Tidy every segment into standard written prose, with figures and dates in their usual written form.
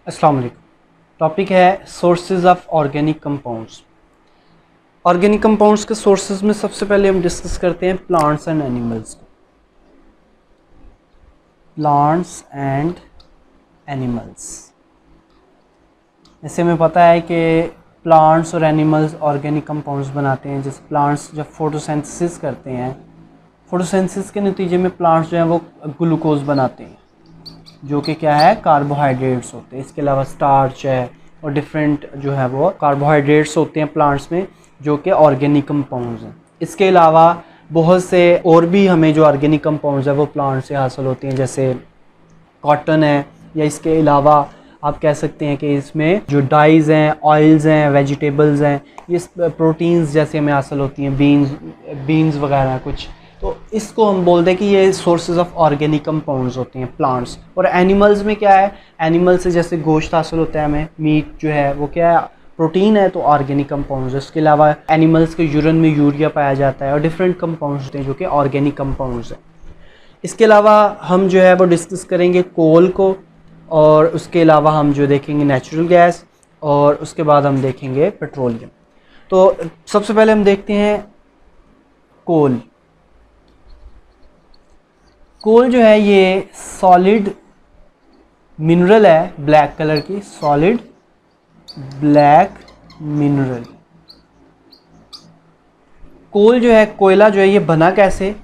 अस्सलाम वालेकुम। टॉपिक है sources of organic compounds. Organic compounds के सोर्सेज में सबसे पहले हम डिस्कस करते हैं प्लांट्स एंड एनिमल्स को। प्लांट्स एंड एनिमल्स, जैसे हमें पता है कि प्लांट्स और एनिमल्स ऑर्गेनिक कंपाउंड्स बनाते हैं। जैसे प्लांट्स जब फोटोसिंथेसिस करते हैं, फोटोसिंथेसिस के नतीजे में प्लांट्स जो हैं वो ग्लूकोज बनाते हैं, जो कि क्या है, कार्बोहाइड्रेट्स होते हैं। इसके अलावा स्टार्च है और डिफरेंट जो है वो कार्बोहाइड्रेट्स होते हैं प्लांट्स में, जो कि ऑर्गेनिक कंपाउंड्स हैं। इसके अलावा बहुत से और भी हमें जो ऑर्गेनिक कंपाउंड्स है वो प्लांट से हासिल होते हैं, जैसे कॉटन है, या इसके अलावा आप कह सकते हैं कि इसमें जो डाइज़ हैं, ऑयल्स हैं, वेजिटेबल्स हैं, ये प्रोटीन्स जैसे हमें हासिल होती हैं, बीन्स वगैरह कुछ। तो इसको हम बोलते हैं कि ये सोर्सेज ऑफ ऑर्गेनिक कंपाउंड्स होते हैं प्लांट्स। और एनिमल्स में क्या है, एनिमल से जैसे गोश्त हासिल होता है हमें, मीट जो है वो क्या है, प्रोटीन है, तो ऑर्गेनिक कंपाउंड्स है। उसके अलावा एनिमल्स के यूरिन में यूरिया पाया जाता है और डिफरेंट कंपाउंड्स होते हैं जो कि ऑर्गेनिक कंपाउंड्स हैं। इसके अलावा हम जो है वो डिस्कस करेंगे कोल को, और उसके अलावा हम जो देखेंगे नेचुरल गैस, और उसके बाद हम देखेंगे पेट्रोलियम। तो सबसे पहले हम देखते हैं कोल। कोल जो है ये सॉलिड मिनरल है, ब्लैक कलर की सॉलिड ब्लैक मिनरल। कोल जो है, कोयला जो है, ये बना कैसे,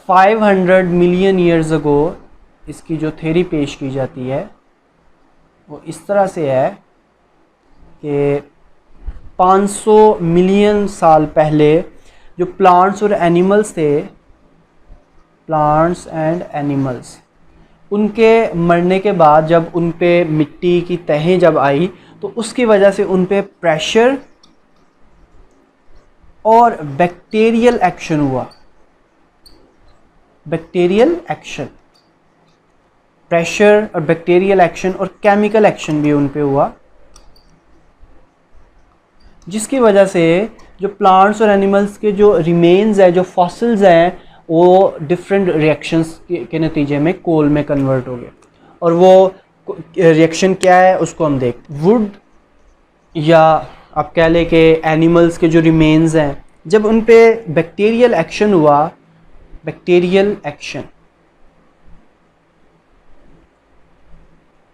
500 मिलियन ईयर्स अगो इसकी जो थ्योरी पेश की जाती है वो इस तरह से है कि 500 मिलियन साल पहले जो प्लांट्स और एनिमल्स थे, प्लांट्स एंड एनिमल्स, उनके मरने के बाद जब उन पे मिट्टी की तहें जब आई, तो उसकी वजह से उन पे प्रेशर और बैक्टीरियल एक्शन हुआ। बैक्टीरियल एक्शन, प्रेशर और बैक्टीरियल एक्शन और केमिकल एक्शन भी उन पे हुआ, जिसकी वजह से जो प्लांट्स और एनिमल्स के जो रिमेन्स है, जो फॉसिल्स हैं, वो डिफरेंट रिएक्शंस के नतीजे में कोल में कन्वर्ट हो गए। और वो रिएक्शन क्या है उसको हम देख, वुड या आप कह लें कि एनिमल्स के जो रिमेन्स हैं, जब उन पे बैक्टीरियल एक्शन हुआ, बैक्टीरियल एक्शन,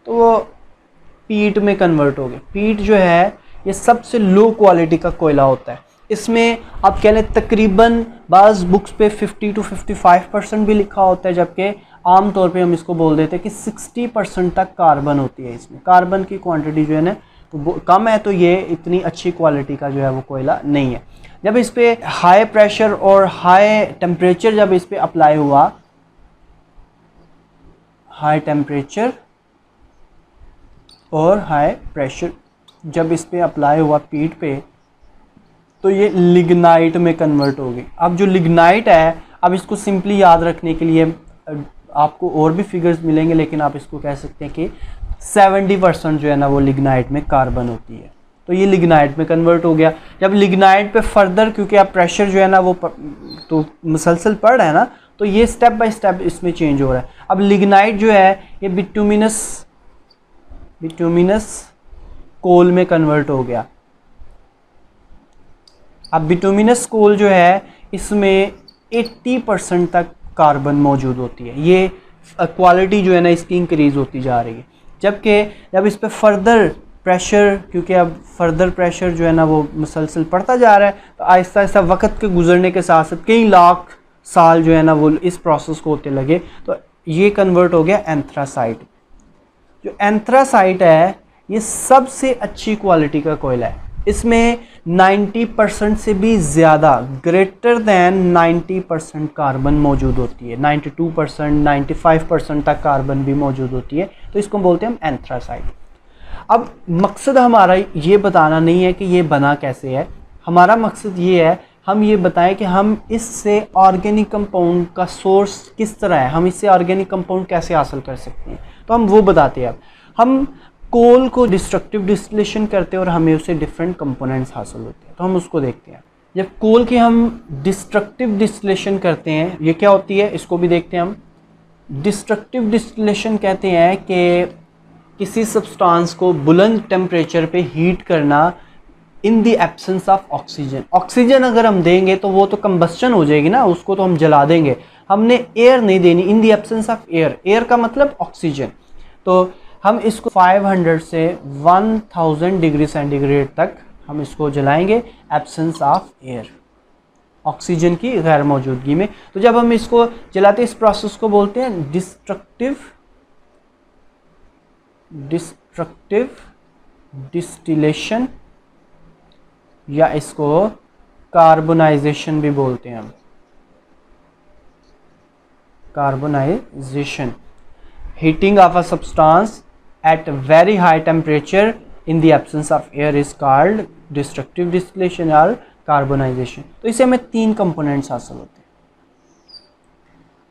तो वो पीट में कन्वर्ट हो गए। पीट जो है ये सबसे लो क्वालिटी का कोयला होता है। इसमें आप कह लें तकरीबन बाज़ बुक्स पे 50 to 55% भी लिखा होता है, जबकि आम तौर पे हम इसको बोल देते हैं कि 60% तक कार्बन होती है। इसमें कार्बन की क्वांटिटी जो है ना तो कम है, तो ये इतनी अच्छी क्वालिटी का जो है वो कोयला नहीं है। जब इस पर हाई प्रेशर और हाई टेम्परेचर जब इस पर अप्लाई हुआ, हाई टेम्परेचर और हाई प्रेशर जब इस पे अप्लाई हुआ पीट पे, तो ये लिग्नाइट में कन्वर्ट हो गई। अब जो लिग्नाइट है, अब इसको सिंपली याद रखने के लिए आपको और भी फिगर्स मिलेंगे, लेकिन आप इसको कह सकते हैं कि 70% जो है ना वो लिग्नाइट में कार्बन होती है। तो ये लिग्नाइट में कन्वर्ट हो गया। जब लिग्नाइट पे फर्दर, क्योंकि अब प्रेशर जो है ना वो तो मुसलसल पड़ रहा है ना, तो ये स्टेप बाय स्टेप इसमें चेंज हो रहा है। अब लिग्नाइट जो है ये बिटुमिनस कोल में कन्वर्ट हो गया। अब बिटुमिनस कोल जो है इसमें 80% तक कार्बन मौजूद होती है। ये क्वालिटी जो है ना इसकी इंक्रीज होती जा रही है। जबकि जब इस पे फर्दर प्रेशर, क्योंकि अब फर्दर प्रेशर जो है ना वो मुसलसल बढ़ता जा रहा है, तो आहिस्ता आहिस्ता वक्त के गुजरने के साथ साथ कई लाख साल जो है ना वो इस प्रोसेस को होते लगे, तो ये कन्वर्ट हो गया एंथ्रासाइट। जो एंथ्रासाइट है ये सबसे अच्छी क्वालिटी का कोयला है। इसमें 90% से भी ज़्यादा, ग्रेटर दैन 90% कार्बन मौजूद होती है। 92%, 95% तक कार्बन भी मौजूद होती है। तो इसको बोलते हैं हम एंथ्रासाइट। अब मकसद हमारा ये बताना नहीं है कि ये बना कैसे है। हमारा मकसद ये है, हम ये बताएं कि हम इससे ऑर्गेनिक कंपाउंड का सोर्स किस तरह है, हम इससे ऑर्गेनिक कंपाउंड कैसे हासिल कर सकते हैं। तो हम वो बताते हैं। अब हम कोल को डिस्ट्रक्टिव डिस्टिलेशन करते हैं और हमें उससे डिफरेंट कंपोनेंट्स हासिल होते हैं, तो हम उसको देखते हैं। जब कोल की हम डिस्ट्रक्टिव डिस्टिलेशन करते हैं, ये क्या होती है इसको भी देखते हैं हम। डिस्ट्रक्टिव डिस्टिलेशन कहते हैं कि किसी सब्सटेंस को बुलंद टेम्परेचर पे हीट करना in the absence of oxygen. Oxygen अगर हम देंगे तो वो तो कंबस्टन हो जाएगी ना, उसको तो हम जला देंगे। हमने एयर नहीं देनी, in the absence of air. Air का मतलब ऑक्सीजन। तो हम इसको 500 से 1000 डिग्री सेंटीग्रेड तक हम इसको जलाएंगे एब्सेंस ऑफ एयर, ऑक्सीजन की गैर मौजूदगी में। तो जब हम इसको जलाते हैं, इस प्रोसेस को बोलते हैं डिस्ट्रक्टिव डिस्टिलेशन, या इसको कार्बोनाइजेशन भी बोलते हैं हम। Carbonisation, heating of a substance at very high temperature in the absence of air is called destructive distillation और कार्बोनाइजेशन। तो इसे हमें 3 कंपोनेंट्स हासिल होते हैं।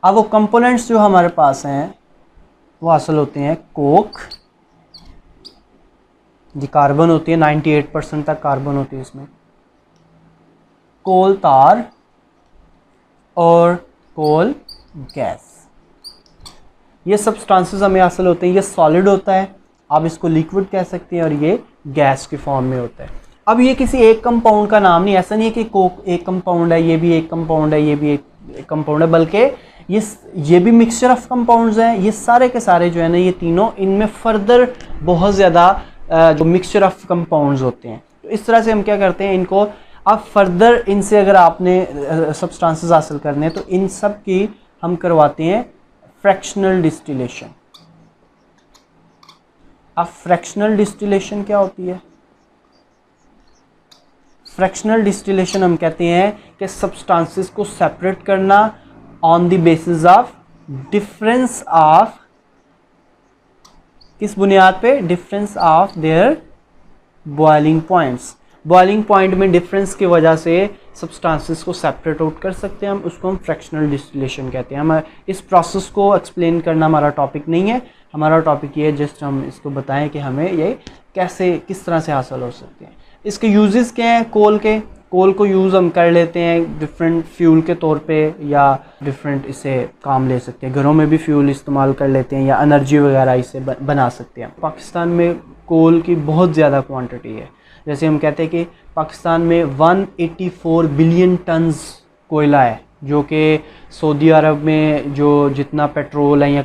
अब वो कंपोनेंट्स जो हमारे पास हैं वो हासिल होते हैं कोक, जो कार्बन होती है, 98% तक कार्बन होती है इसमें, कोल तार और कोल गैस। ये सब्सटेंसेस हमें हासिल होते हैं। ये सॉलिड होता है, आप इसको लिक्विड कह सकते हैं, और ये गैस के फॉर्म में होता है। अब ये किसी एक कंपाउंड का नाम नहीं, ऐसा नहीं है कि कोक एक कंपाउंड है, ये भी एक कंपाउंड है, ये भी एक कंपाउंड है, बल्कि ये भी मिक्सचर ऑफ कंपाउंड्स हैं। ये सारे के सारे जो है ना, ये तीनों, इनमें फर्दर बहुत ज़्यादा जो मिक्सचर ऑफ कंपाउंड्स होते हैं। तो इस तरह से हम क्या करते हैं, इनको अब फर्दर इनसे अगर आपने सब्सटेंसेस हासिल करने हैं तो इन सब की हम करवाते हैं फ्रैक्शनल डिस्टिलेशन। अब फ्रैक्शनल डिस्टिलेशन क्या होती है? फ्रैक्शनल डिस्टिलेशन हम कहते हैं कि सब्सटेंसेस को सेपरेट करना on the basis of difference of, किस बुनियाद पे? Difference of their boiling points. Boiling point में डिफरेंस की वजह से सब्सटेंसेस को सेपरेट आउट कर सकते हैं हम, उसको हम फ्रैक्शनल डिस्टिलेशन कहते हैं। हम इस प्रोसेस को एक्सप्लेन करना हमारा टॉपिक नहीं है, हमारा टॉपिक ये है जस्ट हम इसको बताएं कि हमें ये कैसे, किस तरह से हासिल हो सकते हैं। इसके यूजेस क्या हैं? कोल को यूज़ हम कर लेते हैं डिफरेंट फ्यूल के तौर पे, या डिफरेंट इसे काम ले सकते हैं। घरों में भी फ्यूल इस्तेमाल कर लेते हैं, या एनर्जी वगैरह इसे बना सकते हैं। पाकिस्तान में कोल की बहुत ज़्यादा क्वांटिटी है। जैसे हम कहते हैं कि पाकिस्तान में 184 बिलियन टन्स कोयला है, जो कि सऊदी अरब में जो जितना पेट्रोल है, या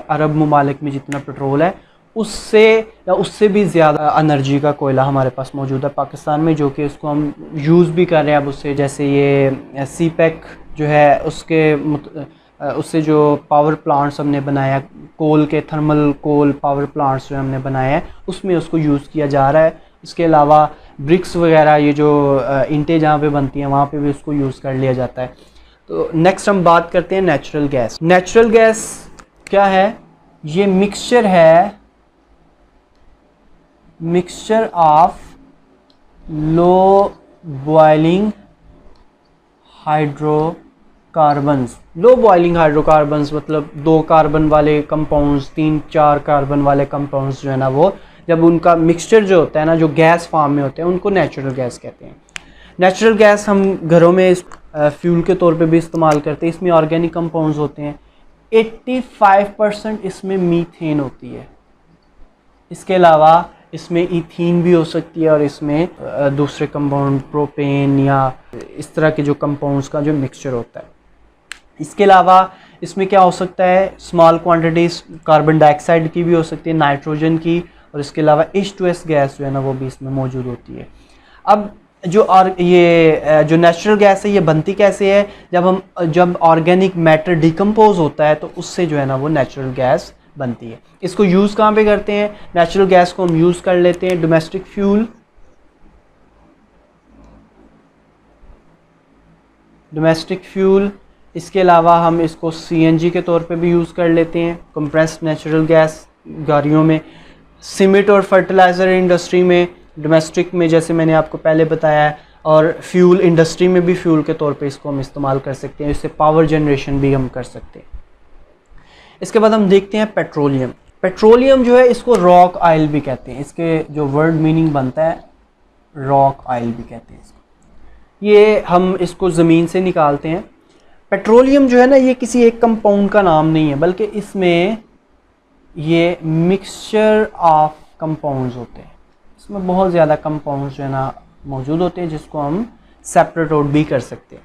अरब ममालिक में जितना पेट्रोल है, उससे या उससे भी ज़्यादा एनर्जी का कोयला हमारे पास मौजूद है पाकिस्तान में, जो कि उसको हम यूज़ भी कर रहे हैं अब उससे। जैसे ये सीपेक जो है, उससे जो पावर प्लांट्स हमने बनाया, कोल के थर्मल कोल पावर प्लांट्स जो हमने बनाए हैं, उसमें उसको यूज़ किया जा रहा है। इसके अलावा ब्रिक्स वगैरह, ये जो ईंटें जहाँ पे बनती हैं वहाँ पे भी उसको यूज़ कर लिया जाता है। तो नेक्स्ट हम बात करते हैं नेचुरल गैस। नेचुरल गैस क्या है? ये मिक्सचर है, mixture of low boiling hydrocarbons. Low boiling hydrocarbons मतलब 2 कार्बन वाले कंपाउंड्स, 3-4 कार्बन वाले कंपाउंड्स जो है ना, वो जब उनका मिक्सचर जो होता है ना, जो गैस फॉर्म में होते हैं, उनको नेचुरल गैस कहते हैं। नेचुरल गैस हम घरों में फ्यूल के तौर पे भी इस्तेमाल करते हैं। इसमें ऑर्गेनिक कंपाउंड्स होते हैं। 85% इसमें मीथेन होती है। इसके अलावा इसमें इथीन भी हो सकती है, और इसमें दूसरे कंपाउंड प्रोपेन या इस तरह के जो कंपाउंड्स का जो मिक्सचर होता है। इसके अलावा इसमें क्या हो सकता है? स्मॉल क्वांटिटीज़ कार्बन डाइऑक्साइड की भी हो सकती है, नाइट्रोजन की, और इसके अलावा H2S गैस जो है ना, वो भी इसमें मौजूद होती है। अब ये जो नेचुरल गैस है, ये बनती कैसे है? जब ऑर्गेनिक मैटर डिकम्पोज होता है, तो उससे जो है ना वो नेचुरल गैस बनती है। इसको यूज़ कहाँ पे करते हैं? नेचुरल गैस को हम यूज़ कर लेते हैं डोमेस्टिक फ्यूल, इसके अलावा हम इसको CNG के तौर पे भी यूज़ कर लेते हैं, कंप्रेस्ड नेचुरल गैस गाड़ियों में, सीमेंट और फर्टिलाइज़र इंडस्ट्री में, डोमेस्टिक में जैसे मैंने आपको पहले बताया है, और फ्यूल इंडस्ट्री में भी फ्यूल के तौर पे इसको हम इस्तेमाल कर सकते हैं। इससे पावर जनरेशन भी हम कर सकते हैं। इसके बाद हम देखते हैं पेट्रोलियम। पेट्रोलियम जो है, इसको रॉक ऑयल भी कहते हैं। इसके जो वर्ड मीनिंग बनता है, रॉक ऑयल भी कहते हैं इसको। ये हम इसको ज़मीन से निकालते हैं। पेट्रोलियम जो है ना, ये किसी एक कंपाउंड का नाम नहीं है, बल्कि इसमें ये मिक्सचर ऑफ कंपाउंड्स होते हैं, इसमें बहुत ज़्यादा कंपाउंड्स जो है ना मौजूद होते हैं जिसको हम सेपरेट आउट भी कर सकते हैं।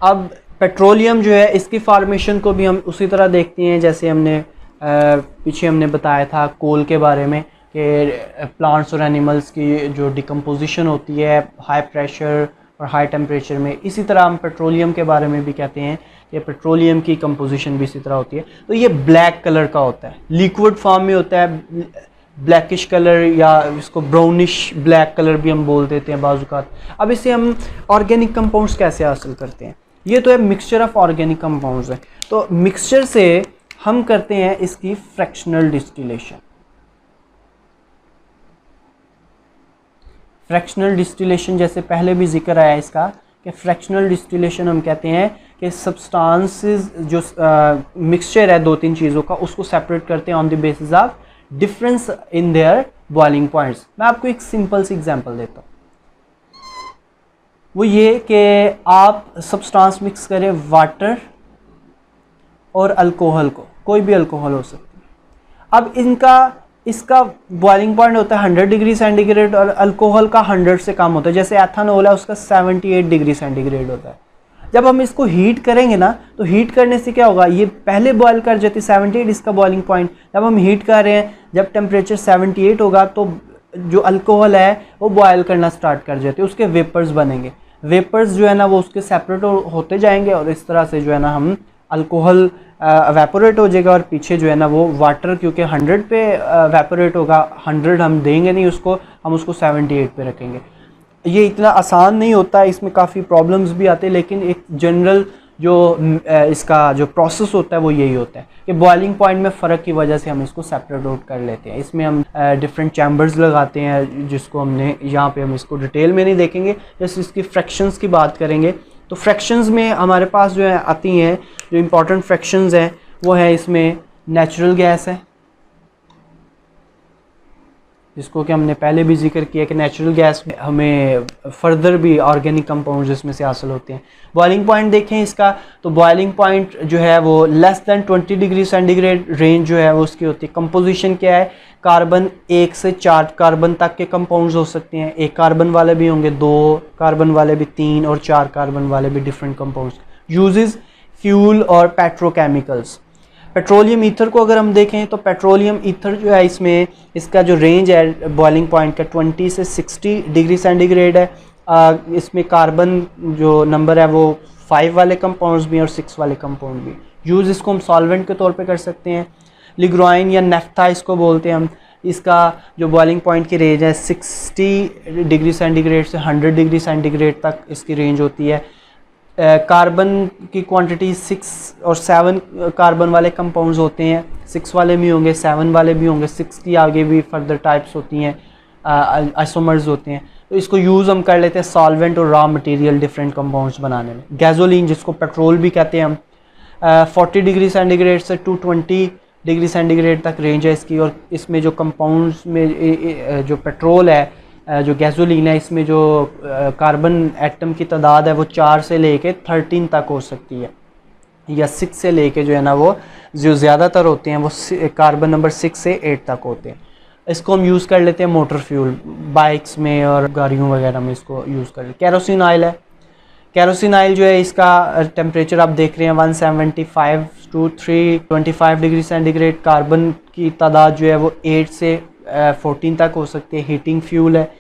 अब पेट्रोलियम जो है इसकी फार्मेशन को भी हम उसी तरह देखते हैं जैसे हमने पीछे हमने बताया था कोल के बारे में कि प्लांट्स और एनिमल्स की जो डिकम्पोजिशन होती है हाई प्रेशर और हाई टेम्परेचर में, इसी तरह हम पेट्रोलियम के बारे में भी कहते हैं कि पेट्रोलियम की कंपोजिशन भी इसी तरह होती है। तो ये ब्लैक कलर का होता है, लिक्विड फॉर्म में होता है, ब्लैकिश कलर या इसको ब्राउनिश ब्लैक कलर भी हम बोल देते हैं बाजुकात। अब इसे हम ऑर्गेनिक कंपाउंड्स कैसे हासिल करते हैं? ये तो है मिक्सचर ऑफ ऑर्गेनिक कंपाउंड्स है। तो मिक्सचर से हम करते हैं इसकी फ्रैक्शनल डिस्टिलेशन। फ्रैक्शनल डिस्टिलेशन जैसे पहले भी जिक्र आया इसका कि फ्रैक्शनल डिस्टिलेशन हम कहते हैं कि सब्सटेंसेस जो मिक्सचर है दो तीन चीज़ों का उसको सेपरेट करते हैं on the basis of difference in their boiling points. मैं आपको एक सिंपल सी एग्जांपल देता हूँ, वो ये कि आप सब्सटेंस मिक्स करें वाटर और अल्कोहल को, कोई भी अल्कोहल हो सकती है। अब इसका बॉइलिंग पॉइंट होता है 100 डिग्री सेंटीग्रेड और अल्कोहल का 100 से कम होता है। जैसे एथेनॉल है उसका 78 डिग्री सेंटीग्रेड होता है। जब हम इसको हीट करेंगे ना तो हीट करने से क्या होगा, ये पहले बॉयल कर जाती है 78 इसका बॉइलिंग पॉइंट। जब हम हीट कर रहे हैं, जब टेम्परेचर 78 होगा तो जो अल्कोहल है वो बॉयल करना स्टार्ट कर जाते हैं, उसके वेपर्स बनेंगे। वेपर्स जो है ना वो उसके सेपरेट होते जाएंगे और इस तरह से जो है ना हम अल्कोहल वेपोरेट हो जाएगा और पीछे जो है ना वो वाटर क्योंकि 100 पे वेपोरेट होगा, 100 हम देंगे नहीं उसको, हम उसको 78 पे रखेंगे। ये इतना आसान नहीं होता, इसमें काफ़ी प्रॉब्लम्स भी आते हैं, लेकिन एक जनरल जो इसका जो प्रोसेस होता है वो यही होता है कि बॉइलिंग पॉइंट में फ़र्क की वजह से हम इसको सेपरेट आउट कर लेते हैं। इसमें हम डिफरेंट चैम्बर्स लगाते हैं जिसको हमने यहाँ पे हम इसको डिटेल में नहीं देखेंगे, जैसे इसकी फ्रैक्शंस की बात करेंगे। तो फ्रैक्शंस में हमारे पास जो है आती हैं जो इम्पॉर्टेंट फ्रैक्शंस हैं वो है इसमें नेचुरल गैस है, जिसको कि हमने पहले भी जिक्र किया कि नेचुरल गैस में हमें फर्दर भी ऑर्गेनिक कंपाउंड्स इसमें से हासिल होते हैं। बॉइलिंग पॉइंट देखें इसका, तो बॉइलिंग पॉइंट जो है वो less than 20 degree centigrade range जो है वो उसकी होती है। कंपोजिशन क्या है, कार्बन 1 से 4 कार्बन तक के कंपाउंड्स हो सकते हैं, 1 कार्बन वाले भी होंगे, 2 कार्बन वाले भी, 3 और 4 कार्बन वाले भी डिफरेंट कंपाउंड्स। यूजेस फ्यूल और पेट्रोकेमिकल्स। पेट्रोलियम ईथर को अगर हम देखें तो पेट्रोलियम ईथर जो है इसमें इसका जो रेंज है बॉइलिंग पॉइंट का 20 से 60 डिग्री सेंटीग्रेड है। इसमें कार्बन जो नंबर है वो 5 वाले कंपाउंड्स भी और 6 वाले कंपाउंड भी। यूज़ इसको हम सॉल्वेंट के तौर पे कर सकते हैं। लिग्राइन या नेफ्था इसको बोलते हैं हम। इसका जो बॉइलिंग पॉइंट की रेंज है 60 डिग्री सेंटीग्रेड से 100 डिग्री सेंटीग्रेड तक इसकी रेंज होती है। कार्बन की क्वांटिटी 6 और 7 कार्बन वाले कंपाउंड्स होते हैं, 6 वाले भी होंगे, 7 वाले भी होंगे, 6 की आगे भी फर्दर टाइप्स होती हैं, आइसोमर्स होते हैं। तो इसको यूज़ हम कर लेते हैं सॉल्वेंट और रॉ मटेरियल डिफरेंट कंपाउंड्स बनाने में। गैसोलीन जिसको पेट्रोल भी कहते हैं हम, 40 डिग्री सेंटीग्रेड से 220 डिग्री सेंटीग्रेड तक रेंज है इसकी। और इसमें जो कंपाउंड्स में जो पेट्रोल है, जो गैसोलीन है, इसमें जो कार्बन एटम की तादाद है वो 4 से लेके 13 तक हो सकती है, या 6 से लेके जो है ना वो जो ज़्यादातर होते हैं वो कार्बन नंबर 6 से 8 तक होते हैं। इसको हम यूज़ कर लेते हैं मोटर फ्यूल, बाइक्स में और गाड़ियों वगैरह में इसको यूज़ कर लेते हैं। केरोसिन ऑयल है, केरोसिन ऑयल जो है इसका टेम्परेचर आप देख रहे हैं 175 to 325 डिग्री सेंटीग्रेड। कार्बन की तादाद जो है वो 8 से 14 तक हो सकती है। हीटिंग फ्यूल है।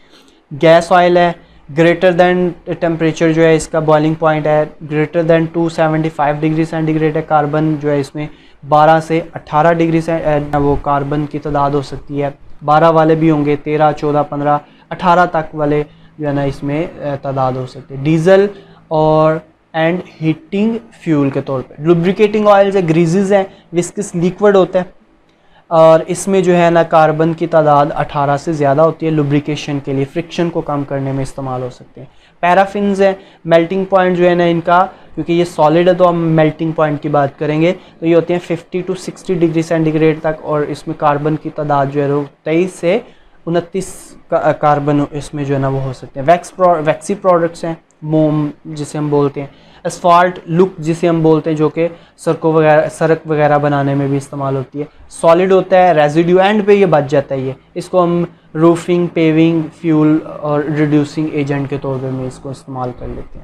गैस ऑयल है, ग्रेटर दैन टेम्परेचर जो है इसका बॉइलिंग पॉइंट है ग्रेटर दैन 275 डिग्री सेंटीग्रेड है। कार्बन जो है इसमें 12 से 18 डिग्री से वो कार्बन की तादाद हो सकती है। 12 वाले भी होंगे, 13, 14, 15, 18 तक वाले जो है ना इसमें तादाद हो सकती है। डीजल और एंड हीटिंग फ्यूल के तौर पे लुब्रिकेटिंग ऑयल्स है, ग्रीजेज हैं, विस्कस लिक्विड होता है और इसमें जो है ना कार्बन की तादाद 18 से ज़्यादा होती है। लुब्रिकेशन के लिए, फ्रिक्शन को कम करने में इस्तेमाल हो सकते हैं। पैराफिन्स है, मेल्टिंग पॉइंट जो है ना इनका, क्योंकि ये सॉलिड है तो हम मेल्टिंग पॉइंट की बात करेंगे, तो ये होते हैं 50 to 60 डिग्री सेंटीग्रेड तक। और इसमें कार्बन की तादाद जो है वो 23 से 29 कार्बन इसमें जो है ना वो हो सकते हैं। वैक्सी प्रोडक्ट्स हैं, मोम जिसे हम बोलते हैं, एसफाल्ट लुक जिसे हम बोलते हैं, जो कि सड़क वगैरह बनाने में भी इस्तेमाल होती है। सॉलिड होता है, रेजिड्यू एंड पे ये बच जाता है। इसको हम रूफिंग, पेविंग, फ्यूल और रिड्यूसिंग एजेंट के तौर पे इसको इस्तेमाल कर लेते हैं।